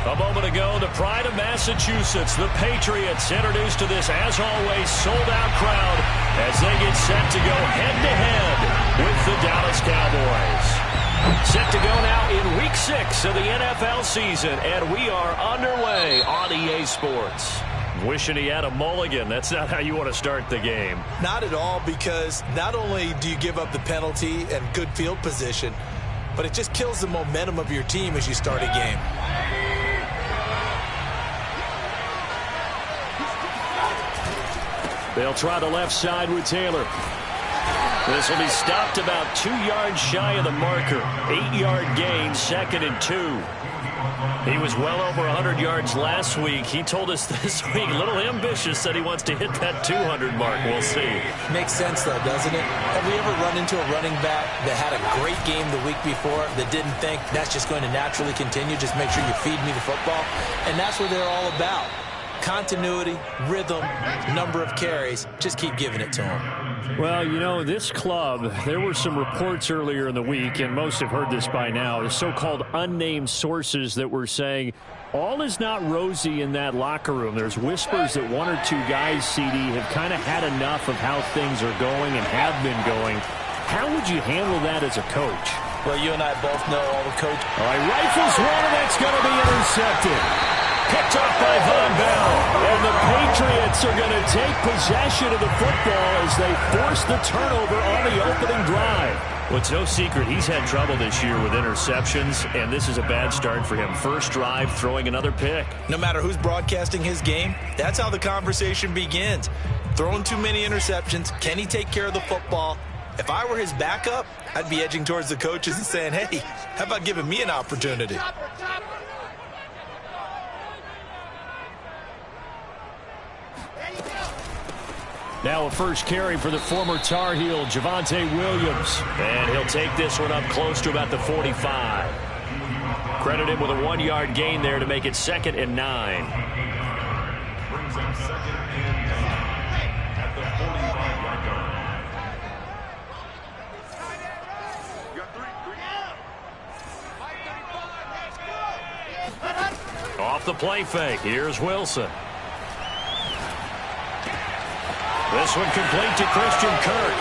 A moment ago, the pride of Massachusetts, the Patriots, introduced to this, as always, sold-out crowd as they get set to go head-to-head with the Dallas Cowboys. Set to go now in Week 6 of the NFL season, and we are underway on EA Sports. Wishing he had a mulligan. That's not how you want to start the game. Not at all, because not only do you give up the penalty and good field position, but it just kills the momentum of your team as you start a game. They'll try the left side with Taylor. This will be stopped about 2 yards shy of the marker. 8-yard gain, 2nd and 2. He was well over 100 yards last week. He told us this week, a little ambitious, said he wants to hit that 200 mark. We'll see. Makes sense, though, doesn't it? Have we ever run into a running back that had a great game the week before that didn't think that's just going to naturally continue? Just make sure you feed me the football. And that's what they're all about. Continuity, rhythm, number of carries. Just keep giving it to them. Well, you know, this club, there were some reports earlier in the week, and most have heard this by now, the so-called unnamed sources that were saying all is not rosy in that locker room. There's whispers that 1 or 2 guys, CD, have kind of had enough of how things are going and have been going. How would you handle that as a coach? Well, you and I both know all the coach. All right, rifles one, and that's going to be intercepted. Picked off by Von Bell. And the Patriots are going to take possession of the football as they force the turnover on the opening drive. Well, it's no secret he's had trouble this year with interceptions, and this is a bad start for him. First drive, throwing another pick. No matter who's broadcasting his game, that's how the conversation begins. Throwing too many interceptions. Can he take care of the football? If I were his backup, I'd be edging towards the coaches and saying, hey, how about giving me an opportunity? Now a first carry for the former Tar Heel, Javonte Williams. And he'll take this one up close to about the 45. Credit him with a 1-yard gain there to make it 2nd and 9. Brings him 2nd and 9 at the 45-yard line. Off the play fake, here's Wilson. This one complete to Christian Kirk.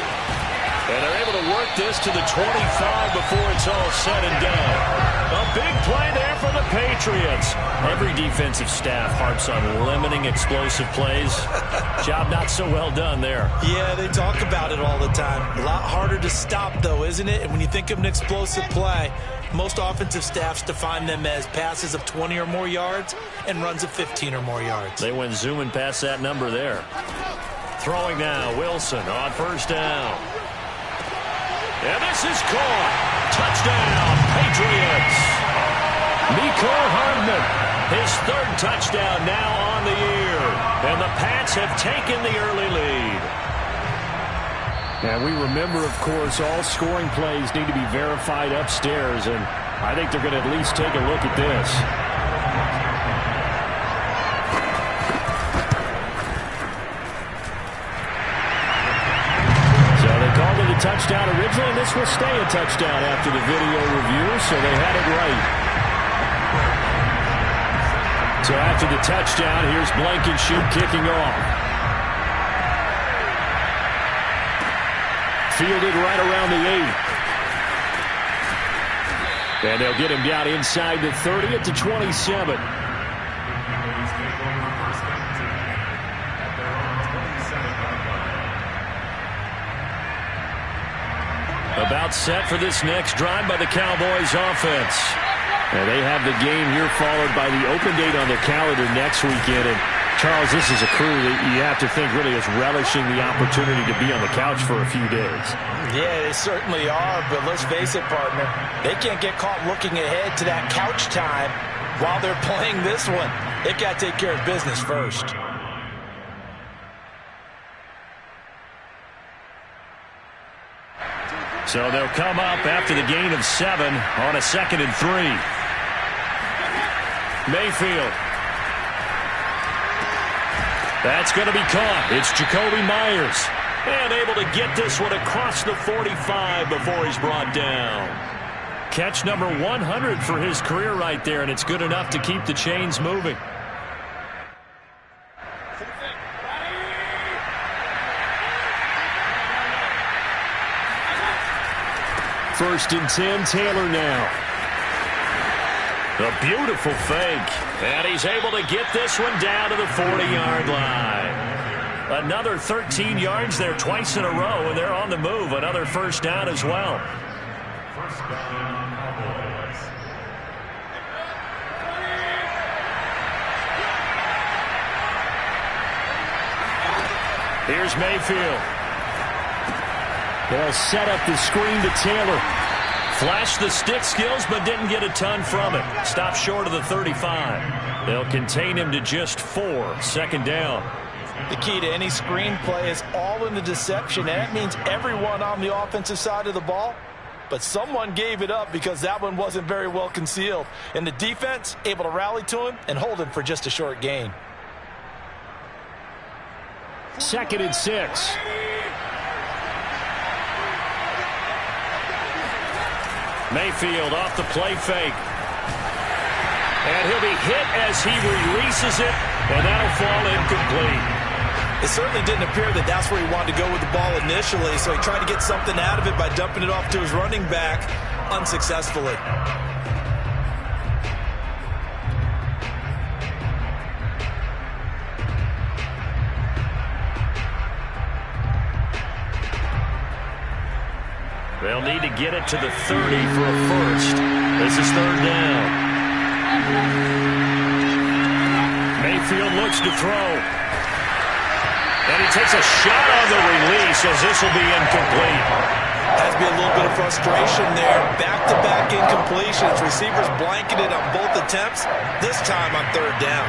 And they're able to work this to the 25 before it's all said and done. A big play there for the Patriots. Every defensive staff harps on limiting explosive plays. Job not so well done there. Yeah, they talk about it all the time. A lot harder to stop, though, isn't it? And when you think of an explosive play, most offensive staffs define them as passes of 20 or more yards and runs of 15 or more yards. They went zooming past that number there. Throwing now, Wilson on first down. And this is caught. Touchdown, Patriots. Mecole Hardman, his 3rd touchdown now on the year. And the Pats have taken the early lead. And we remember, of course, all scoring plays need to be verified upstairs. And I think they're going to at least take a look at this. Touchdown originally, and this will stay a touchdown after the video review, so they had it right. So after the touchdown, here's Blankenship kicking off. Fielded right around the 8. And they'll get him down inside the 30 at the 27. About set for this next drive by the Cowboys offense. And they have the game here followed by the open date on the calendar next weekend. And Charles, this is a crew that you have to think really is relishing the opportunity to be on the couch for a few days. Yeah, they certainly are, but let's face it, partner. They can't get caught looking ahead to that couch time while they're playing this one. They've got to take care of business first. So they'll come up after the gain of 7 on a 2nd and 3. Mayfield. That's going to be caught. It's Jacoby Myers. And able to get this one across the 45 before he's brought down. Catch number 100 for his career right there, and it's good enough to keep the chains moving. First and 10, Taylor now. A beautiful fake. And he's able to get this one down to the 40-yard line. Another 13 yards there twice in a row, and they're on the move. Another first down as well. First down, Cowboys. Here's Mayfield. They'll set up the screen to Taylor. Flashed the stick skills, but didn't get a ton from it. Stopped short of the 35. They'll contain him to just 4. Second down. The key to any screen play is all in the deception, and that means everyone on the offensive side of the ball. But someone gave it up because that one wasn't very well concealed. And the defense able to rally to him and hold him for just a short gain. Second and 6. Mayfield off the play fake. And he'll be hit as he releases it, and that'll fall incomplete. It certainly didn't appear that that's where he wanted to go with the ball initially, so he tried to get something out of it by dumping it off to his running back unsuccessfully. They'll need to get it to the 30 for a first. This is third down. Mayfield looks to throw. And he takes a shot on the release as this will be incomplete. Has to be a little bit of frustration there. Back-to-back incompletions. Receivers blanketed on both attempts. This time on third down.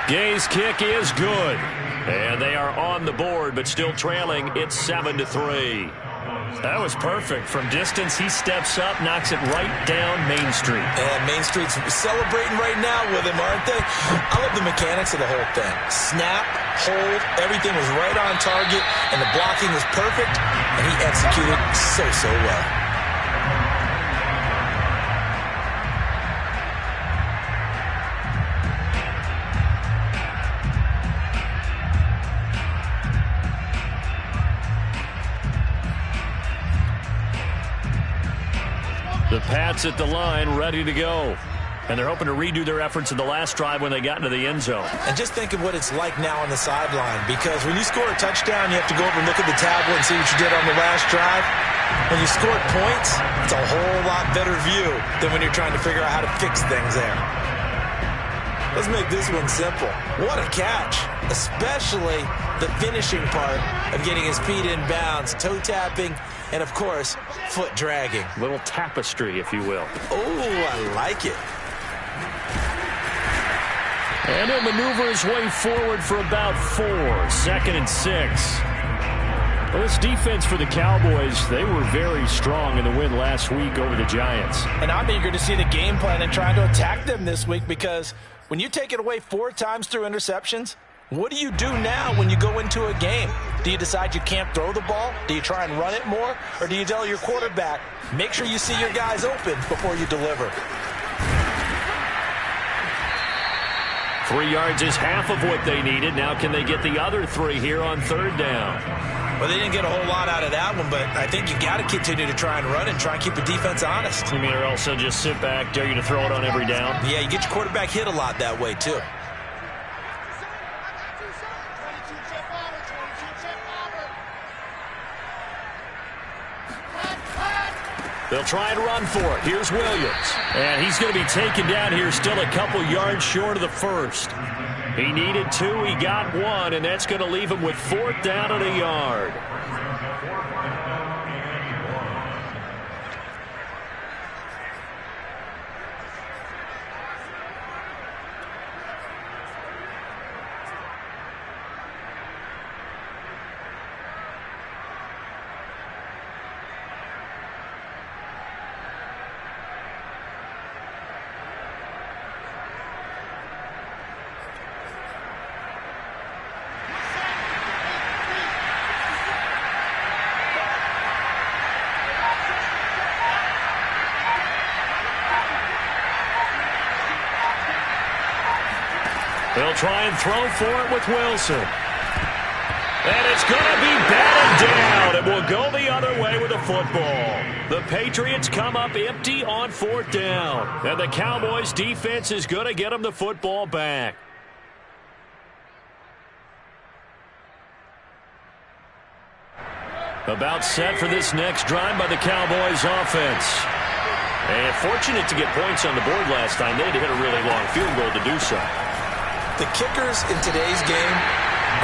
Gay's kick is good. And they are on the board, but still trailing. It's 7-3. That was perfect. From distance, he steps up, knocks it right down Main Street. And Main Street's celebrating right now with him, aren't they? I love the mechanics of the whole thing. Snap, hold, everything was right on target, and the blocking was perfect, and he executed so well. The Pats at the line, ready to go. And they're hoping to redo their efforts in the last drive when they got into the end zone. And just think of what it's like now on the sideline, because when you score a touchdown, you have to go over and look at the tablet and see what you did on the last drive. When you scored points, it's a whole lot better view than when you're trying to figure out how to fix things there. Let's make this one simple. What a catch, especially the finishing part of getting his feet in bounds, toe tapping, and, of course, foot dragging. Little tapestry, if you will. Oh, I like it. And he'll maneuver his way forward for about 4. Second and 6. Well, this defense for the Cowboys, they were very strong in the win last week over the Giants. And I'm eager to see the game plan and trying to attack them this week, because when you take it away 4 times through interceptions, what do you do now when you go into a game? Do you decide you can't throw the ball? Do you try and run it more? Or do you tell your quarterback, make sure you see your guys open before you deliver? 3 yards is half of what they needed. Now can they get the other 3 here on third down? Well, they didn't get a whole lot out of that one, but I think you got to continue to try and run and try and keep the defense honest. You mean, or also just sit back, dare you to throw it on every down? Yeah, you get your quarterback hit a lot that way, too. They'll try and run for it. Here's Williams. And he's going to be taken down here, still a couple yards short of the first. He needed 2. He got 1, and that's going to leave him with 4th down and a yard. They'll try and throw for it with Wilson. And it's going to be batted down. It will go the other way with the football. The Patriots come up empty on 4th down. And the Cowboys' defense is going to get them the football back. About set for this next drive by the Cowboys offense. And fortunate to get points on the board last time. They had to hit a really long field goal to do so. The kickers in today's game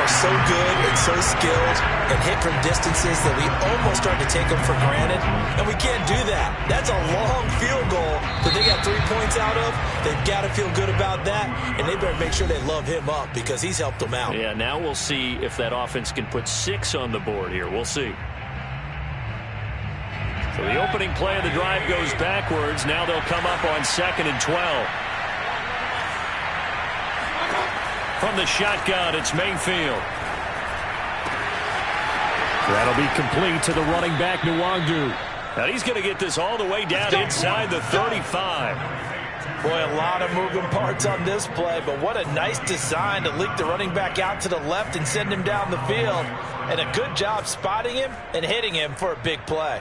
are so good and so skilled and hit from distances that we almost start to take them for granted. And we can't do that. That's a long field goal that they got 3 points out of. They've got to feel good about that. And they better make sure they love him up because he's helped them out. Yeah, now we'll see if that offense can put 6 on the board here. We'll see. So the opening play of the drive goes backwards. Now they'll come up on 2nd and 12. From the shotgun, it's Mayfield. That'll be complete to the running back, Nwangu. Now he's going to get this all the way down inside the 35. Boy, a lot of moving parts on this play, but what a nice design to leak the running back out to the left and send him down the field. And a good job spotting him and hitting him for a big play.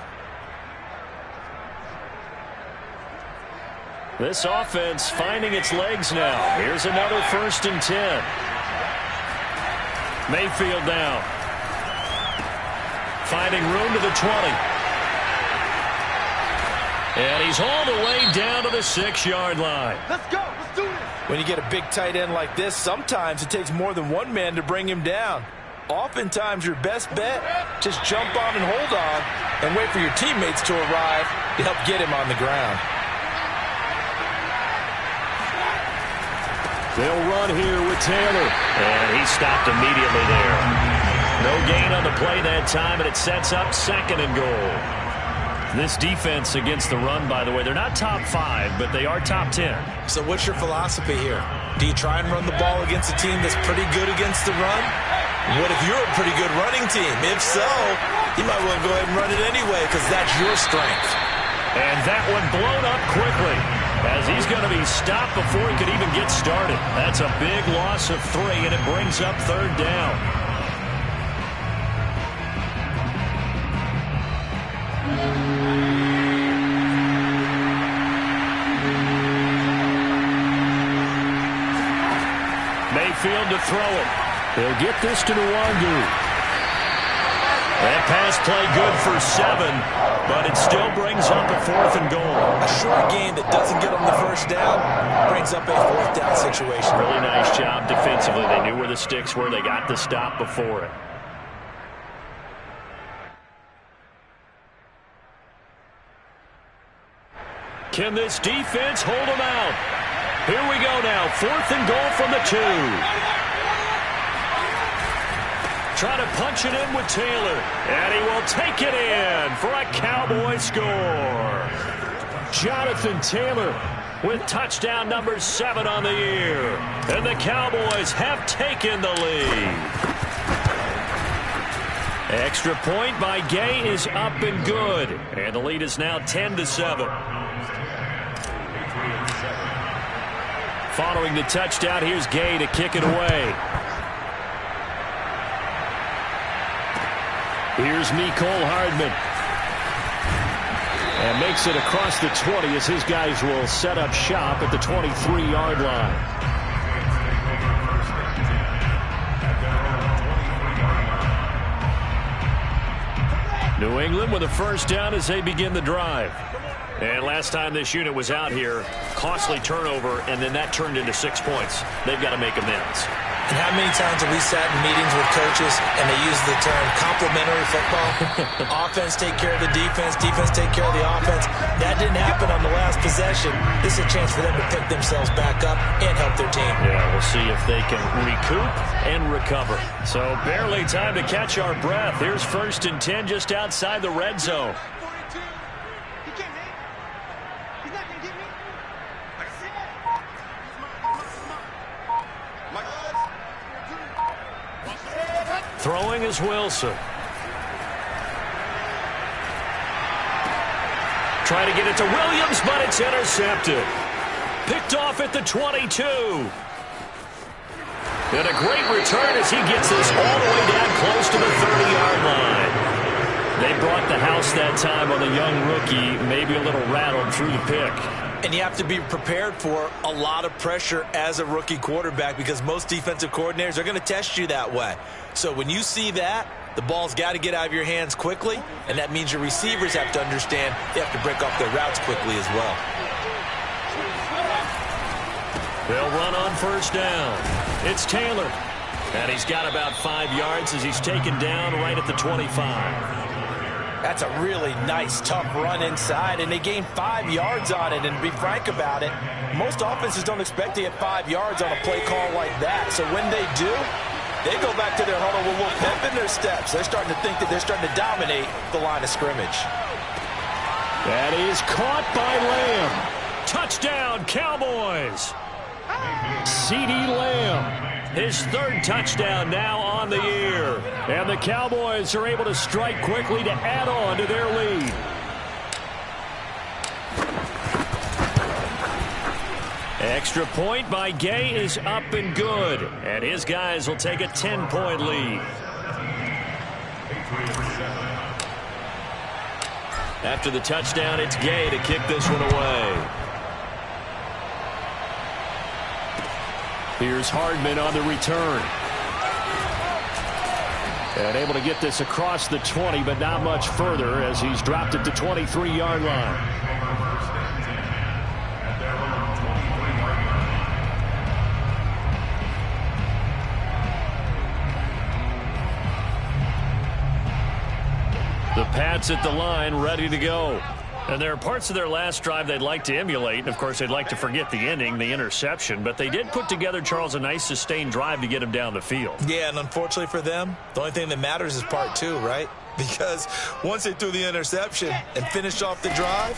This offense finding its legs now. Here's another 1st and 10. Mayfield now. Finding room to the 20. And he's all the way down to the 6-yard line. Let's go. Let's do this. When you get a big tight end like this, sometimes it takes more than one man to bring him down. Oftentimes, your best bet, just jump on and hold on and wait for your teammates to arrive to help get him on the ground. They'll run here with Taylor. And he stopped immediately there. No gain on the play that time, and it sets up 2nd and goal. This defense against the run, by the way, they're not top 5, but they are top 10. So what's your philosophy here? Do you try and run the ball against a team that's pretty good against the run? What if you're a pretty good running team? If so, you might want to go ahead and run it anyway because that's your strength. And that one blown up quickly as he's going to be stopped before he could even get started. That's a big loss of 3, and it brings up 3rd down. Mayfield to throw it. He'll get this to Nwangu. That pass play good for 7, but it still brings up a 4th and goal. A short game that doesn't get them the 1st down brings up a 4th down situation. Really nice job defensively. They knew where the sticks were. They got the stop before it. Can this defense hold them out? Here we go now. 4th and goal from the 2. Try to punch it in with Taylor. And he will take it in for a Cowboy score. Jonathan Taylor with touchdown number 7 on the year. And the Cowboys have taken the lead. Extra point by Gay is up and good. And the lead is now 10-7. Following the touchdown, here's Gay to kick it away. Here's Mecole Hardman. And makes it across the 20 as his guys will set up shop at the 23-yard line. New England with a 1st down as they begin the drive. And last time this unit was out here, costly turnover, and then that turned into 6 points. They've got to make amends. And how many times have we sat in meetings with coaches and they use the term complementary football? Offense take care of the defense, defense take care of the offense. That didn't happen on the last possession. This is a chance for them to pick themselves back up and help their team. Yeah, we'll see if they can recoup and recover. So barely time to catch our breath. Here's 1st and 10 just outside the red zone. Throwing is Wilson. Trying to get it to Williams, but it's intercepted. Picked off at the 22. And a great return as he gets this all the way down close to the 30-yard line. They brought the house that time on the young rookie, maybe a little rattled through the pick. And you have to be prepared for a lot of pressure as a rookie quarterback because most defensive coordinators are going to test you that way. So when you see that, the ball's got to get out of your hands quickly, and that means your receivers have to understand they have to break off their routes quickly as well. They'll run on first down. It's Taylor. And he's got about 5 yards as he's taken down right at the 25. That's a really nice, tough run inside, and they gained 5 yards on it. And to be frank about it, most offenses don't expect to get 5 yards on a play call like that. So when they do, they go back to their huddle with a little pep in their steps. They're starting to think that they're starting to dominate the line of scrimmage. That is caught by Lamb. Touchdown, Cowboys. CeeDee Lamb, his 3rd touchdown now on the year. And the Cowboys are able to strike quickly to add on to their lead. Extra point by Gay is up and good. And his guys will take a 10-point lead. After the touchdown, it's Gay to kick this one away. Here's Hardman on the return. And able to get this across the 20, but not much further as he's dropped it to 23-yard line. The Pats at the line, ready to go. And there are parts of their last drive they'd like to emulate. And, of course, they'd like to forget the ending, the interception. But they did put together, Charles, a nice sustained drive to get him down the field. Yeah, and unfortunately for them, the only thing that matters is part 2, right? Because once they threw the interception and finished off the drive,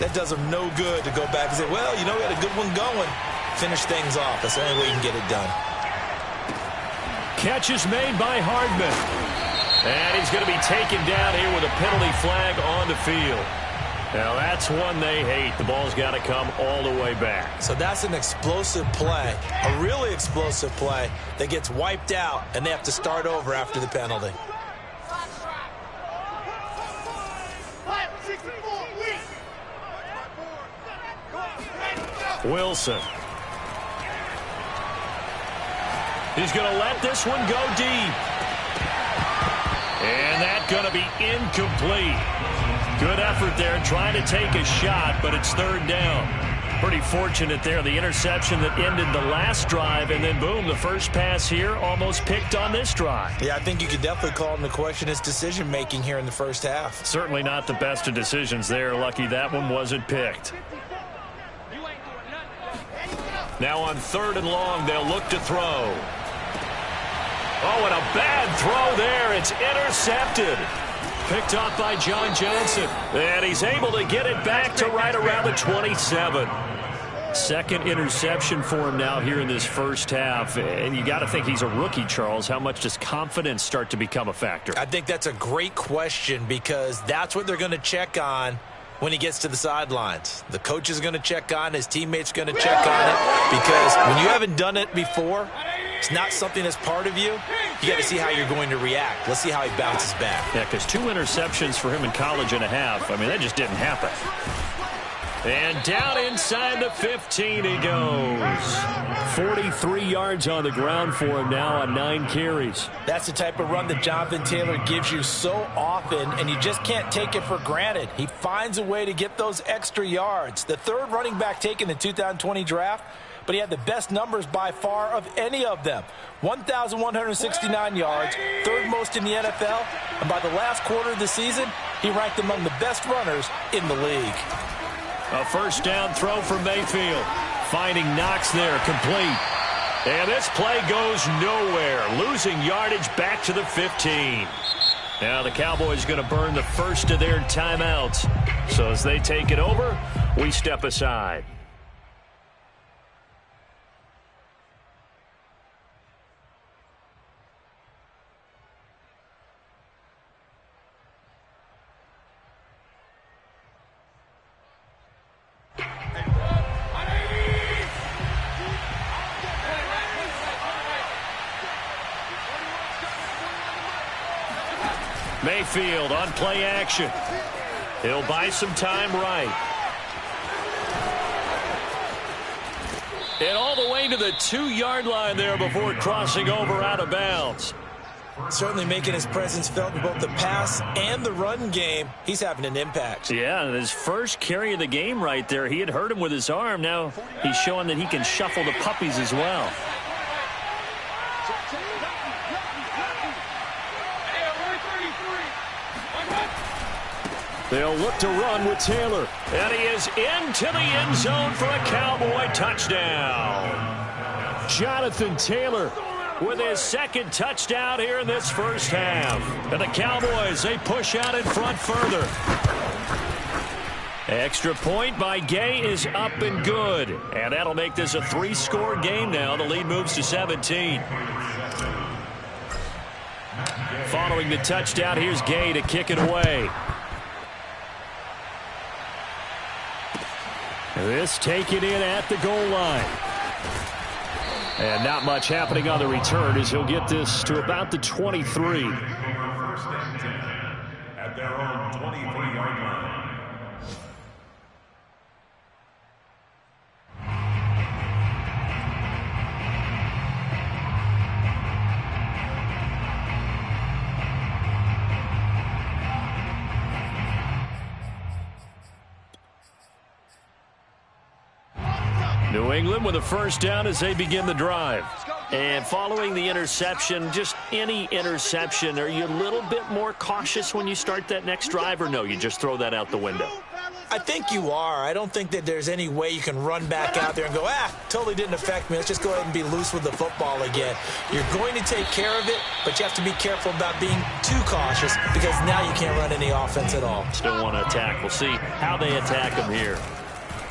that does them no good to go back and say, well, you know, we had a good one going. Finish things off. That's the only way you can get it done. Catch is made by Hardman. And he's going to be taken down here with a penalty flag on the field. Now, that's one they hate. The ball's got to come all the way back. So that's an explosive play, a really explosive play that gets wiped out, and they have to start over after the penalty. Wilson. He's going to let this one go deep. And that's going to be incomplete. Good effort there, trying to take a shot, but it's 3rd down. Pretty fortunate there, the interception that ended the last drive, and then boom, the first pass here almost picked on this drive. Yeah, I think you could definitely call into question his decision-making here in the first half. Certainly not the best of decisions there. Lucky that one wasn't picked. Now on 3rd and long, they'll look to throw. Oh, and a bad throw there. It's intercepted. Picked off by John Johnson. And he's able to get it back to right around the 27. 2nd interception for him now here in this first half. And you got to think he's a rookie, Charles. How much does confidence start to become a factor? I think that's a great question because that's what they're going to check on when he gets to the sidelines. The coach is going to check on, his teammates going to check on it, because when you haven't done it before, it's not something that's part of you. You got to see how you're going to react. Let's see how he bounces back. Yeah, because 2 interceptions for him in college and a half. I mean, that just didn't happen. And down inside the 15 he goes. 43 yards on the ground for him now on 9 carries. That's the type of run that Jonathan Taylor gives you so often, and you just can't take it for granted. He finds a way to get those extra yards. The 3rd running back taken in the 2020 draft, but he had the best numbers by far of any of them. 1,169 yards, 3rd most in the NFL, and by the last quarter of the season, he ranked among the best runners in the league. A first down throw for Mayfield. Finding Knox there, complete. And this play goes nowhere. Losing yardage back to the 15. Now the Cowboys going to burn the first of their timeouts. So as they take it over, we step aside. Mayfield on play action. He'll buy some time right. And all the way to the 2-yard line there before crossing over out of bounds. Certainly making his presence felt in both the pass and the run game. He's having an impact. Yeah, his first carry of the game right there. He had hurt him with his arm. Now he's showing that he can shuffle the puppies as well. They'll look to run with Taylor. And he is into the end zone for a Cowboy touchdown. Jonathan Taylor with his second touchdown here in this first half. And the Cowboys, they push out in front further. Extra point by Gay is up and good. And that'll make this a 3-score game now. The lead moves to 17. Following the touchdown, here's Gay to kick it away. This taken in at the goal line. And not much happening on the return as he'll get this to about the 23. First and 10 at their own 23-yard line. New England with a first down as they begin the drive. And following the interception, just any interception, are you a little bit more cautious when you start that next drive, or no, you just throw that out the window? I think you are. I don't think that there's any way you can run back out there and go, totally didn't affect me. Let's just go ahead and be loose with the football again. You're going to take care of it, but you have to be careful about being too cautious because now you can't run any offense at all. Still want to attack. We'll see how they attack him here.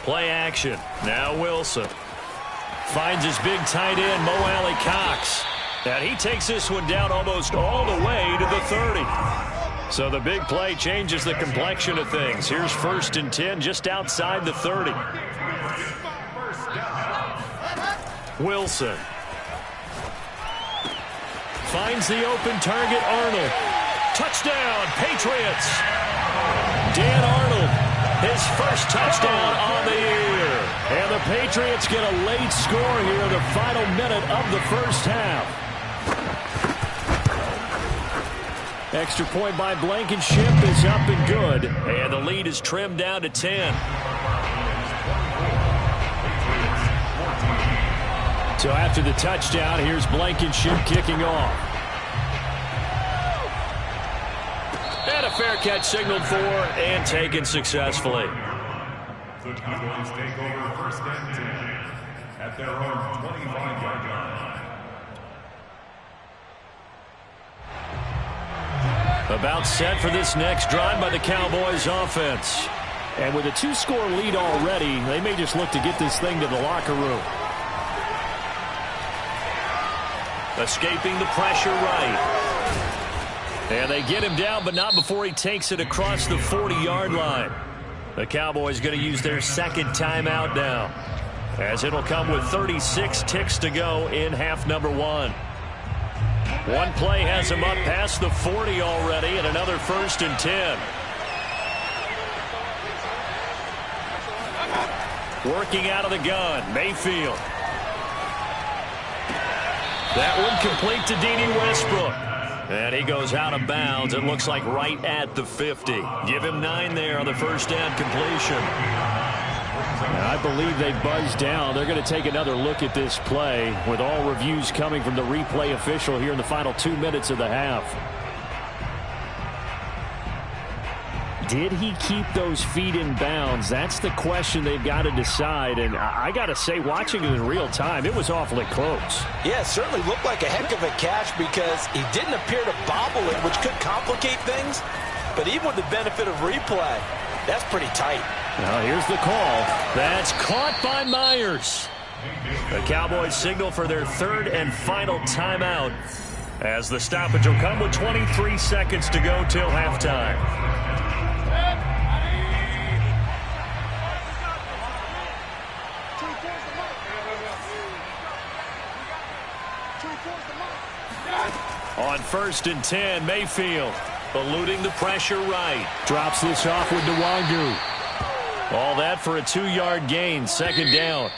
Play action. Now Wilson finds his big tight end, Mo Alley Cox. And he takes this one down almost all the way to the 30. So the big play changes the complexion of things. Here's 1st and 10 just outside the 30. Wilson finds the open target, Arnold. Touchdown, Patriots. Dan Arnold, his first touchdown on the year. And the Patriots get a late score here in the final minute of the first half. Extra point by Blankenship is up and good. And the lead is trimmed down to 10. So after the touchdown, here's Blankenship kicking off. And a fair catch signaled for and taken successfully. The Cowboys take over 1st and 10 at their own 25-yard line. About set for this next drive by the Cowboys offense. And with a 2-score lead already, they may just look to get this thing to the locker room. Escaping the pressure right. And they get him down, but not before he takes it across the 40-yard line. The Cowboys going to use their second timeout now, as it'll come with 36 ticks to go in half number 1. One play has him up past the 40 already, and another 1st and 10. Working out of the gun, Mayfield. That one complete to D.D. Westbrook. And he goes out of bounds, it looks like right at the 50. Give him 9 there on the first down completion. And I believe they buzzed down. They're going to take another look at this play with all reviews coming from the replay official here in the final 2 minutes of the half. Did he keep those feet in bounds? That's the question they've got to decide. And I got to say, watching it in real time, it was awfully close. Yeah, it certainly looked like a heck of a catch because he didn't appear to bobble it, which could complicate things. But even with the benefit of replay, that's pretty tight. Now here's the call. That's caught by Myers. The Cowboys signal for their 3rd and final timeout, as the stoppage will come with 23 seconds to go till halftime. On 1st and 10, Mayfield eluding the pressure right. Drops this off with Nwangu. All that for a 2-yard gain, second down.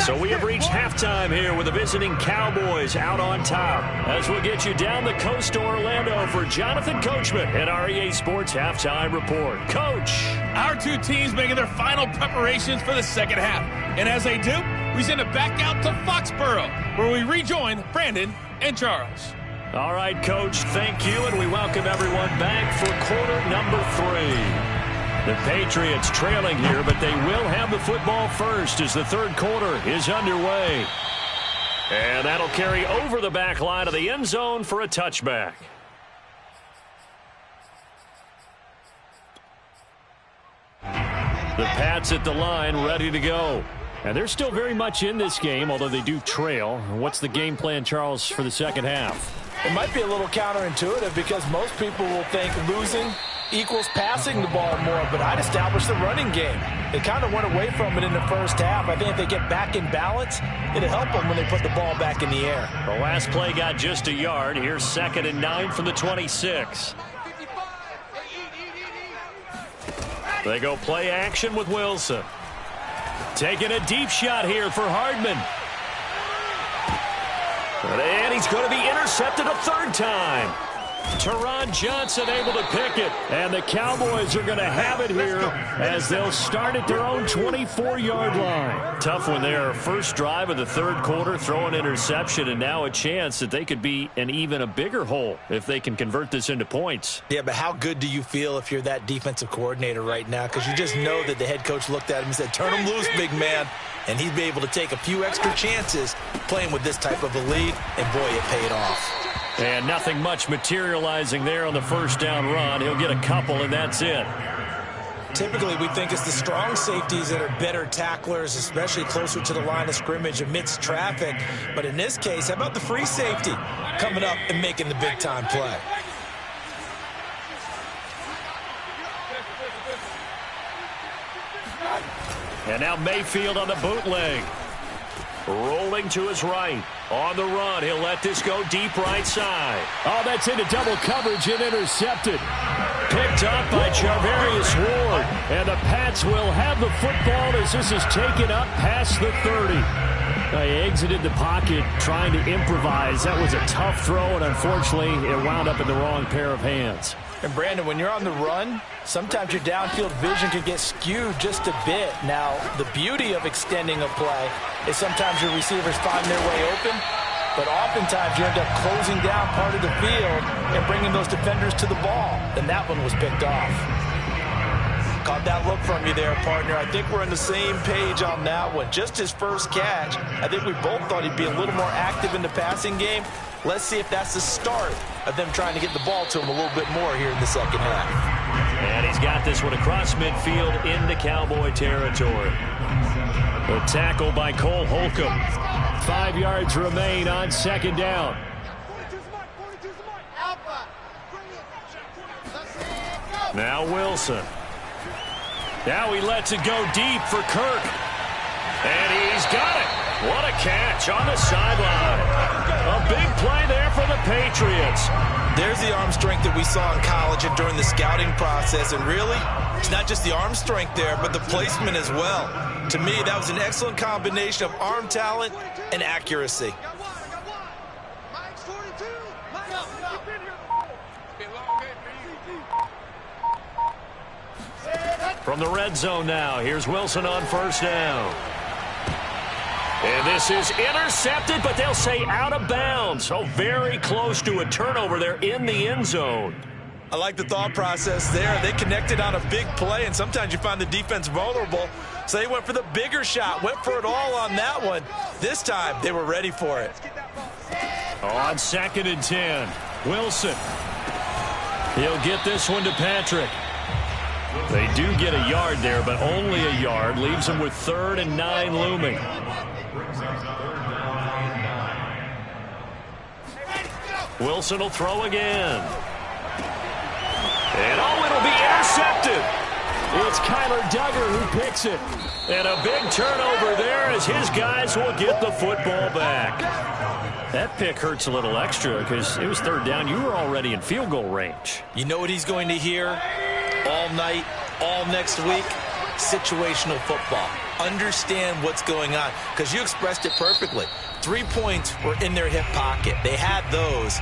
So we have reached halftime here with the visiting Cowboys out on top. As we'll get you down the coast to Orlando for Jonathan Coachman at our EA Sports Halftime Report. Coach. Our two teams making their final preparations for the second half. And as they do, we send it back out to Foxborough, where we rejoin Brandon and Charles. All right, Coach, thank you, and we welcome everyone back for quarter number 3. The Patriots trailing here, but they will have the football first as the third quarter is underway. And that'll carry over the back line of the end zone for a touchback. The Pats at the line, ready to go. And they're still very much in this game, although they do trail. What's the game plan, Charles, for the second half? It might be a little counterintuitive because most people will think losing equals passing the ball more, but I'd establish the running game. They kind of went away from it in the first half. I think if they get back in balance, it'll help them when they put the ball back in the air. The last play got just a yard. Here's 2nd and 9 from the 26. They go play action with Wilson. Taking a deep shot here for Hardman. And he's going to be intercepted a third time. Teron Johnson able to pick it. And the Cowboys are going to have it here as they'll start at their own 24-yard line. Tough one there. First drive of the third quarter, throw an interception, and now a chance that they could be in even a bigger hole if they can convert this into points. Yeah, but how good do you feel if you're that defensive coordinator right now? Because you just know that the head coach looked at him and said, turn him loose, big man. And he'd be able to take a few extra chances playing with this type of a lead, and boy, it paid off. And nothing much materializing there on the first down run. He'll get a couple, and that's it. Typically, we think it's the strong safeties that are better tacklers, especially closer to the line of scrimmage amidst traffic. But in this case, how about the free safety coming up and making the big-time play? And now Mayfield on the bootleg. Rolling to his right. On the run, he'll let this go deep right side. Oh, that's into double coverage and intercepted. Picked up by Charvarius Ward. And the Pats will have the football as this is taken up past the 30. He exited the pocket trying to improvise. That was a tough throw, and unfortunately, it wound up in the wrong pair of hands. And Brandon, when you're on the run, sometimes your downfield vision can get skewed just a bit. Now, the beauty of extending a play is sometimes your receivers find their way open, but oftentimes you end up closing down part of the field and bringing those defenders to the ball. And that one was picked off. Caught that look from you there, partner. I think we're on the same page on that one. Just his first catch. I think we both thought he'd be a little more active in the passing game. Let's see if that's the start of them trying to get the ball to him a little bit more here in the second half. And he's got this one across midfield into Cowboy territory. The tackle by Cole Holcomb. 5 yards remain on second down. Now Wilson. Now he lets it go deep for Kirk. And he's got it. What a catch on the sideline. A big play there for the Patriots. There's the arm strength that we saw in college and during the scouting process. And really, it's not just the arm strength there, but the placement as well. To me, that was an excellent combination of arm talent and accuracy. From the red zone now, here's Wilson on first down. And this is intercepted, but they'll say out of bounds. So very close to a turnover there in the end zone. I like the thought process there. They connected on a big play, and sometimes you find the defense vulnerable. So they went for the bigger shot, went for it all on that one. This time, they were ready for it. On 2nd and 10, Wilson. He'll get this one to Patrick. They do get a yard there, but only a yard. Leaves them with 3rd and 9 looming. Wilson will throw again. And it'll be intercepted. It's Kyler Duggar who picks it. And a big turnover there as his guys will get the football back. That pick hurts a little extra because it was third down. You were already in field goal range. You know what he's going to hear all night, all next week? Situational football. Understand what's going on, because you expressed it perfectly. 3 points were in their hip pocket. They had those.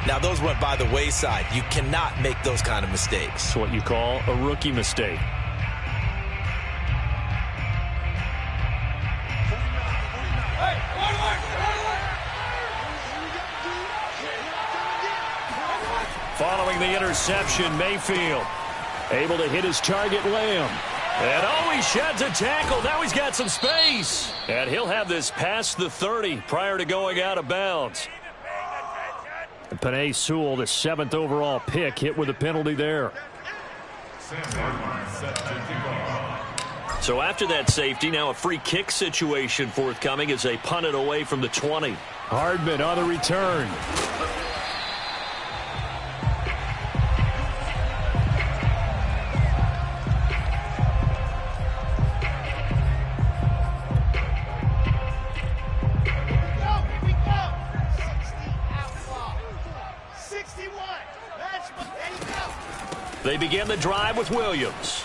Now, those went by the wayside. You cannot make those kind of mistakes. It's what you call a rookie mistake. Following the interception, Mayfield able to hit his target, Lamb. And oh, he sheds a tackle. Now he's got some space. And he'll have this past the 30 prior to going out of bounds. Penei Sewell, the 7th overall pick, hit with a penalty there. So after that safety, now a free kick situation forthcoming as they punt it away from the 20. Hardman on the return. They begin the drive with Williams.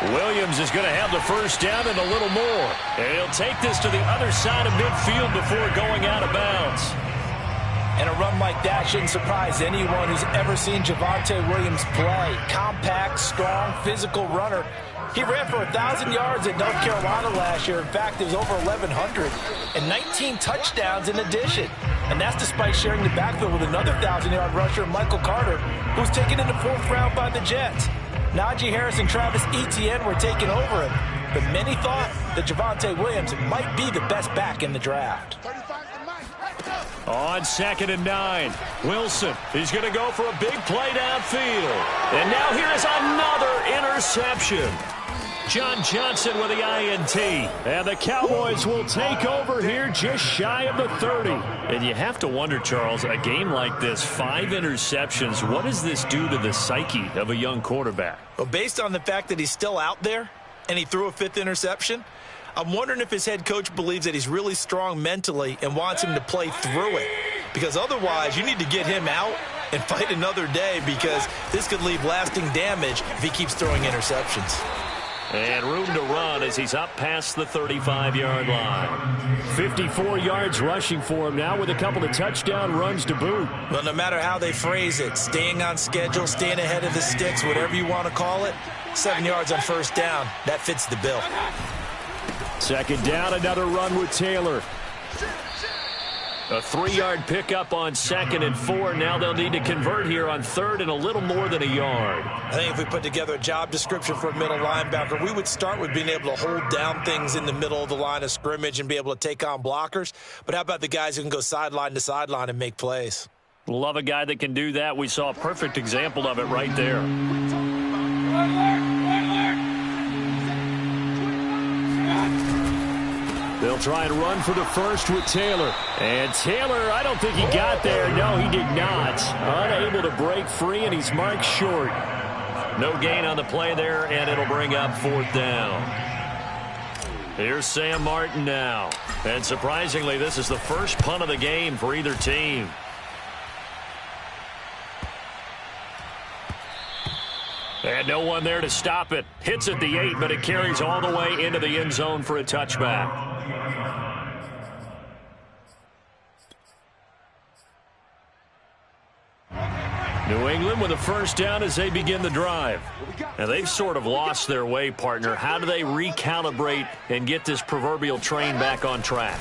Williams is going to have the first down and a little more. And he'll take this to the other side of midfield before going out of bounds. And a run like that shouldn't surprise anyone who's ever seen Javonte Williams play. Compact, strong, physical runner. He ran for 1,000 yards at North Carolina last year. In fact, it was over 1,100 and 19 touchdowns in addition. And that's despite sharing the backfield with another 1,000-yard rusher, Michael Carter, who was taken in the 4th round by the Jets. Najee Harris and Travis Etienne were taking over him, but many thought that Javonte Williams might be the best back in the draft. On 2nd and 9, Wilson. He's going to go for a big play downfield. And now here is another interception. John Johnson with the INT. And the Cowboys will take over here just shy of the 30. And you have to wonder, Charles, a game like this, 5 interceptions, what does this do to the psyche of a young quarterback? Well, based on the fact that he's still out there and he threw a 5th interception, I'm wondering if his head coach believes that he's really strong mentally and wants him to play through it. Because otherwise, you need to get him out and fight another day, because this could leave lasting damage if he keeps throwing interceptions. And room to run as he's up past the 35-yard line. 54 yards rushing for him now with a couple of touchdown runs to boot. Well, no matter how they phrase it, staying on schedule, staying ahead of the sticks, whatever you want to call it, 7 yards on first down, that fits the bill. 2nd down, another run with Taylor. A 3-yard pickup on 2nd and 4. Now they'll need to convert here on 3rd and a little more than a yard. I think if we put together a job description for a middle linebacker, we would start with being able to hold down things in the middle of the line of scrimmage and be able to take on blockers. But how about the guys who can go sideline to sideline and make plays? Love a guy that can do that. We saw a perfect example of it right there. They'll try and run for the first with Taylor. And Taylor, I don't think he got there. No, he did not. Unable to break free, and he's marked short. No gain on the play there, and it'll bring up 4th down. Here's Sam Martin now. And surprisingly, this is the first punt of the game for either team. And no one there to stop it. Hits at the 8, but it carries all the way into the end zone for a touchback. New England with a first down as they begin the drive. Now, they've sort of lost their way, partner. How do they recalibrate and get this proverbial train back on track?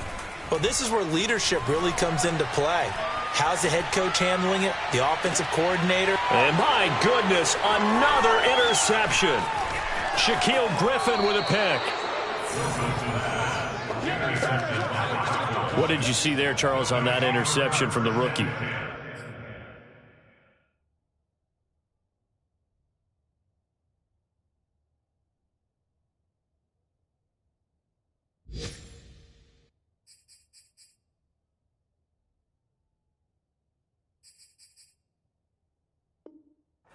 Well, this is where leadership really comes into play. How's the head coach handling it? The offensive coordinator? And my goodness, another interception. Shaquille Griffin with a pick. What did you see there, Charles, on that interception from the rookie?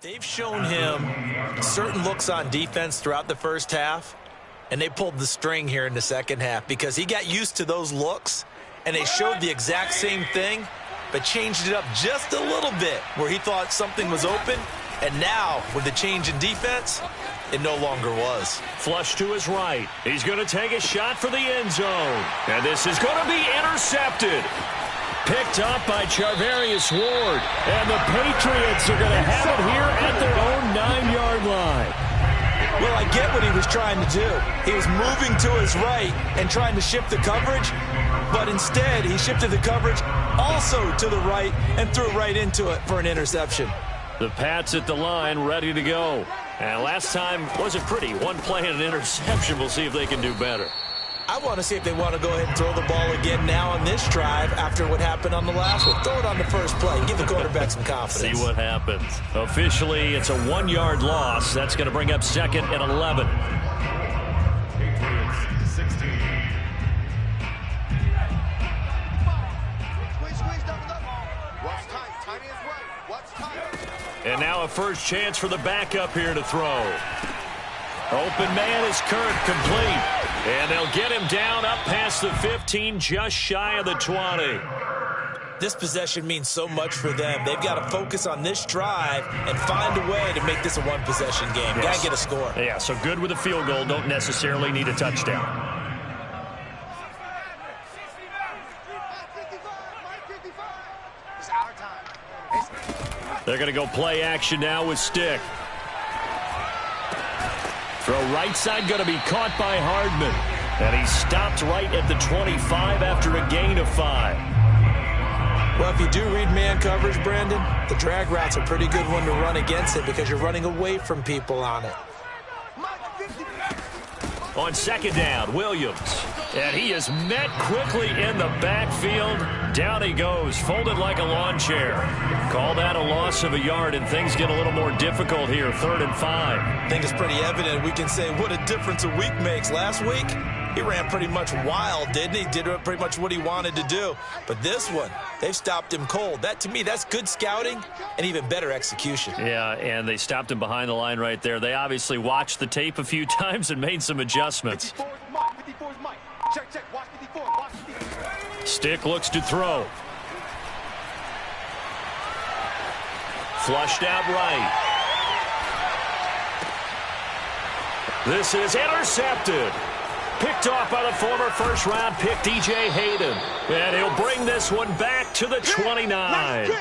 They've shown him certain looks on defense throughout the first half, and they pulled the string here in the second half because he got used to those looks, and they showed the exact same thing, but changed it up just a little bit where he thought something was open, and now with the change in defense, it no longer was. Flush to his right. He's going to take a shot for the end zone, and this is going to be intercepted. Picked up by Charvarius Ward. And the Patriots are going to have it here at their own 9-yard line. Well, I get what he was trying to do. He was moving to his right and trying to shift the coverage, but instead he shifted the coverage also to the right and threw right into it for an interception. The Pats at the line, ready to go. And last time wasn't pretty. One play and an interception. We'll see if they can do better. I want to see if they want to go ahead and throw the ball again now on this drive after what happened on the last one. Throw it on the first play. Give the quarterback some confidence. See what happens. Officially, it's a 1-yard loss. That's going to bring up 2nd and 11. Patriots 16. And now a first chance for the backup here to throw. Open man is Kirk, complete. And they'll get him down up past the 15, just shy of the 20. This possession means so much for them. They've got to focus on this drive and find a way to make this a one-possession game. Yes. Got to get a score. Yeah, so good with a field goal. Don't necessarily need a touchdown. They're going to go play action now with Stick. Throw right side going to be caught by Hardman. And he stopped right at the 25 after a gain of 5. Well, if you do read man coverage, Brandon, the drag route's a pretty good one to run against it because you're running away from people on it. On 2nd down, Williams. And he is met quickly in the backfield. Down he goes, folded like a lawn chair. Call that a loss of a yard, and things get a little more difficult here, 3rd and 5. I think it's pretty evident. We can say what a difference a week makes. Last week, he ran pretty much wild, didn't he? Did pretty much what he wanted to do. But this one, they've stopped him cold. That, to me, that's good scouting and even better execution. Yeah, and they stopped him behind the line right there. They obviously watched the tape a few times and made some adjustments. Stick looks to throw. Flushed out right. This is intercepted. Picked off by the former first-round pick, D.J. Hayden. And he'll bring this one back to the 29.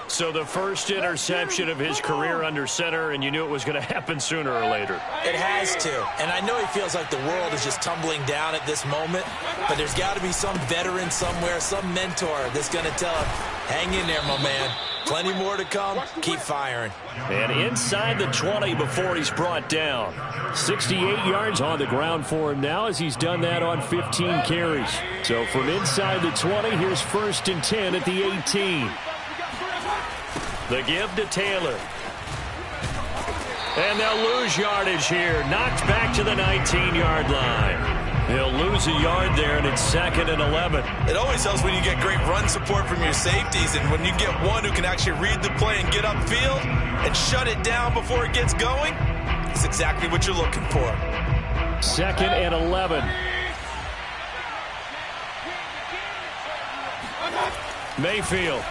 So the first interception of his career under center, and you knew it was going to happen sooner or later. It has to. And I know he feels like the world is just tumbling down at this moment, but there's got to be some veteran somewhere, some mentor that's going to tell him, hang in there, my man. Plenty more to come. Keep firing. And inside the 20 before he's brought down. 68 yards on the ground for him now as he's done that on 15 carries. So from inside the 20, here's 1st and 10 at the 18. The give to Taylor. And they'll lose yardage here. Knocked back to the 19-yard line. He'll lose a yard there, and it's 2nd and 11. It always helps when you get great run support from your safeties, and when you get one who can actually read the play and get upfield and shut it down before it gets going, it's exactly what you're looking for. 2nd and 11. Mayfield.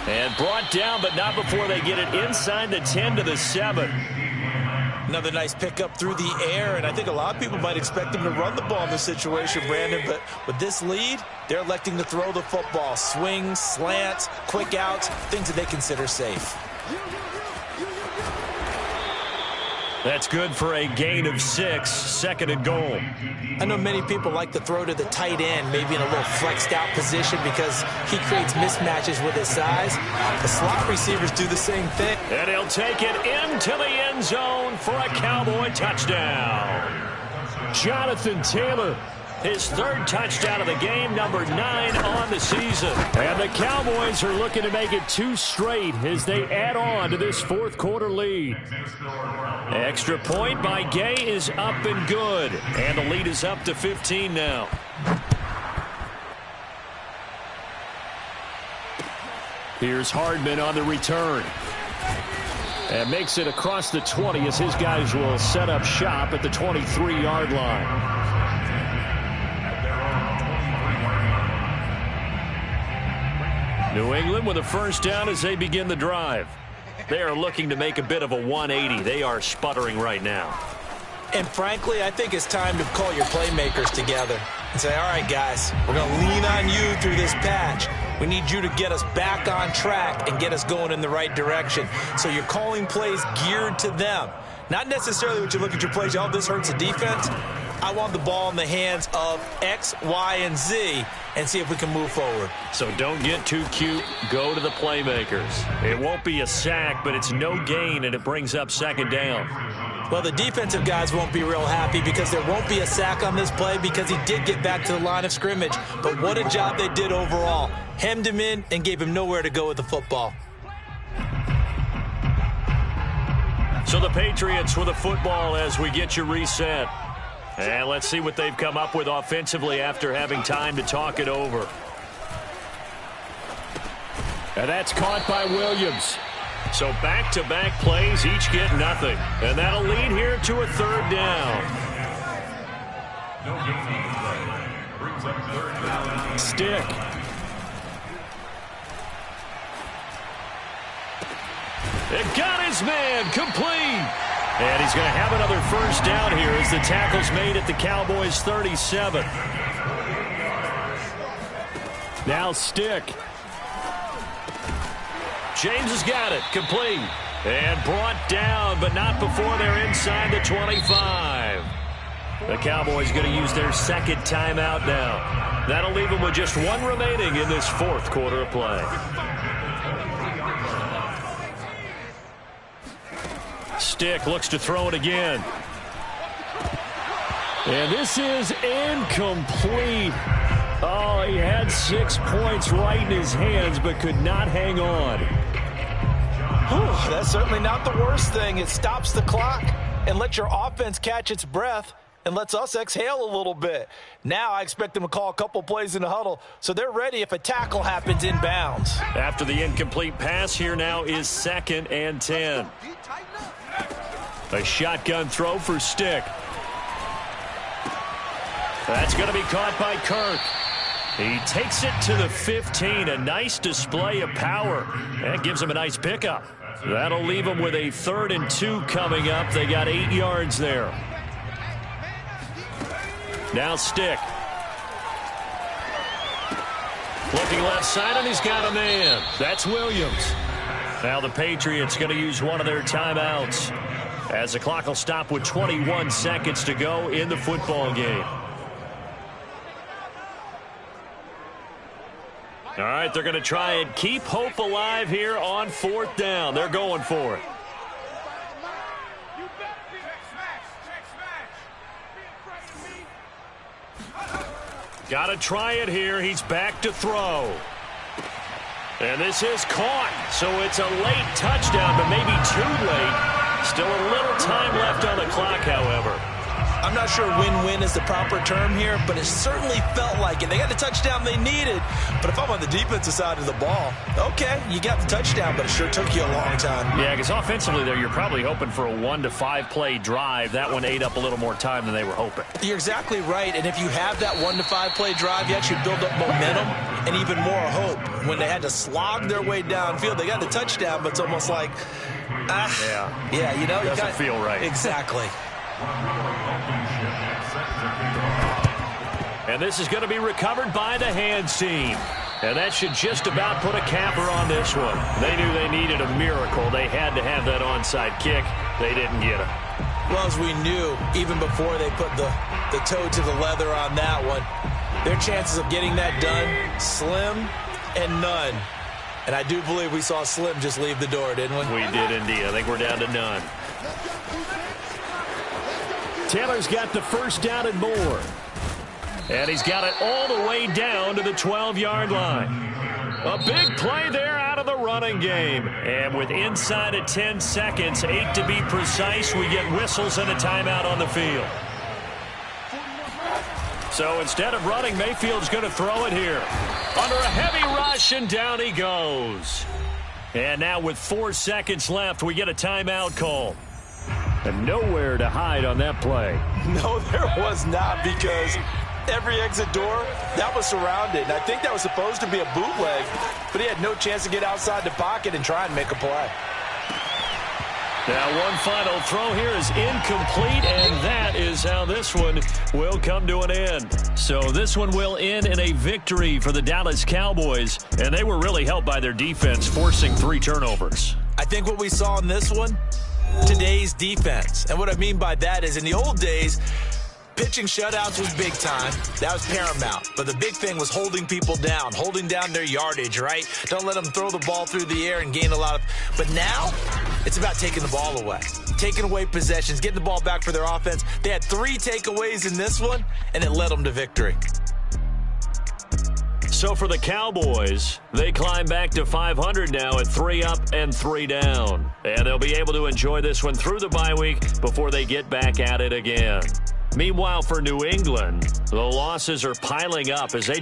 And brought down, but not before they get it inside the 10 to the 7. Another nice pickup through the air, and I think a lot of people might expect him to run the ball in this situation, Brandon, but with this lead, they're electing to throw the football. Swings, slants, quick outs, things that they consider safe. That's good for a gain of 6, 2nd and goal. I know many people like to throw to the tight end, maybe in a little flexed out position because he creates mismatches with his size. The slot receivers do the same thing. And he'll take it into the end zone for a Cowboy touchdown. Jonathan Taylor, his 3rd touchdown of the game, number 9 on the season. And the Cowboys are looking to make it 2 straight as they add on to this 4th quarter lead. Extra point by Gay is up and good. And the lead is up to 15 now. Here's Hardman on the return. And makes it across the 20 as his guys will set up shop at the 23-yard line. New England with a first down as they begin the drive. They are looking to make a bit of a 180. They are sputtering right now. And frankly, I think it's time to call your playmakers together and say, all right, guys, we're going to lean on you through this patch. We need you to get us back on track and get us going in the right direction. So you're calling plays geared to them. Not necessarily when you look at your plays, oh, this hurts the defense. I want the ball in the hands of X, Y, and Z and see if we can move forward. So don't get too cute. Go to the playmakers. It won't be a sack, but it's no gain, and it brings up second down. Well, the defensive guys won't be real happy because there won't be a sack on this play because he did get back to the line of scrimmage. But what a job they did overall. Hemmed him in and gave him nowhere to go with the football. So the Patriots with the football as we get you reset. And let's see what they've come up with offensively after having time to talk it over. And that's caught by Williams. So back-to-back plays, each get nothing. And that'll lead here to a third down. Stick. It got his man complete. And he's going to have another first down here as the tackle's made at the Cowboys' 37. Now Stick. James has got it. Complete. And brought down, but not before they're inside the 25. The Cowboys going to use their second timeout now. That'll leave them with just one remaining in this fourth quarter of play. Stick looks to throw it again. And this is incomplete. Oh, he had 6 points right in his hands, but could not hang on. Whew, that's certainly not the worst thing. It stops the clock and lets your offense catch its breath and lets us exhale a little bit. Now I expect them to call a couple plays in the huddle, so they're ready if a tackle happens inbounds. After the incomplete pass, here now is 2nd and 10. A shotgun throw for Stick. That's going to be caught by Kirk. He takes it to the 15. A nice display of power. That gives him a nice pickup. That'll leave him with a 3rd and 2 coming up. They got 8 yards there. Now Stick. Looking left side, and he's got a man. That's Williams. Now the Patriots going to use one of their timeouts, as the clock will stop with 21 seconds to go in the football game. All right, they're going to try and keep hope alive here on 4th down. They're going for it. Got to try it here. He's back to throw. And this is caught. So it's a late touchdown, but maybe too late. Still a little time left on the clock, however. I'm not sure win-win is the proper term here, but it certainly felt like it. They got the touchdown they needed, but if I'm on the defensive side of the ball, okay, you got the touchdown, but it sure took you a long time. Yeah, because offensively there, you're probably hoping for a 1 to 5 play drive. That one ate up a little more time than they were hoping. You're exactly right, and if you have that 1 to 5 play drive, you actually build up momentum and even more hope. When they had to slog their way downfield, they got the touchdown, but it's almost like, yeah, you know, doesn't feel right. Exactly. And this is going to be recovered by the hands team. And that should just about put a capper on this one. They knew they needed a miracle. They had to have that onside kick. They didn't get it. Well, as we knew, even before they put the toe to the leather on that one, their chances of getting that done, slim and none. And I do believe we saw Slim just leave the door, didn't we? We did indeed. I think we're down to none. Taylor's got the first down and more. And he's got it all the way down to the 12-yard line. A big play there out of the running game. And with inside of 10 seconds, 8 to be precise, we get whistles and a timeout on the field. So instead of running, Mayfield's going to throw it here. Under a heavy rush, and down he goes. And now with 4 seconds left, we get a timeout call. And nowhere to hide on that play. No, there was not, because every exit door, that was surrounded. And I think that was supposed to be a bootleg, but he had no chance to get outside the pocket and try and make a play. Now one final throw here is incomplete, and that is how this one will come to an end. So this one will end in a victory for the Dallas Cowboys, and they were really helped by their defense, forcing 3 turnovers. I think what we saw in this one, today's defense. And what I mean by that is in the old days, pitching shutouts was big time. That was paramount. But the big thing was holding people down, holding down their yardage, right? Don't let them throw the ball through the air and gain a lot of... But now, it's about taking the ball away. Taking away possessions, getting the ball back for their offense. They had 3 takeaways in this one, and it led them to victory. So for the Cowboys, they climb back to 500 now at 3 up and 3 down. And they'll be able to enjoy this one through the bye week before they get back at it again. Meanwhile, for New England, the losses are piling up as they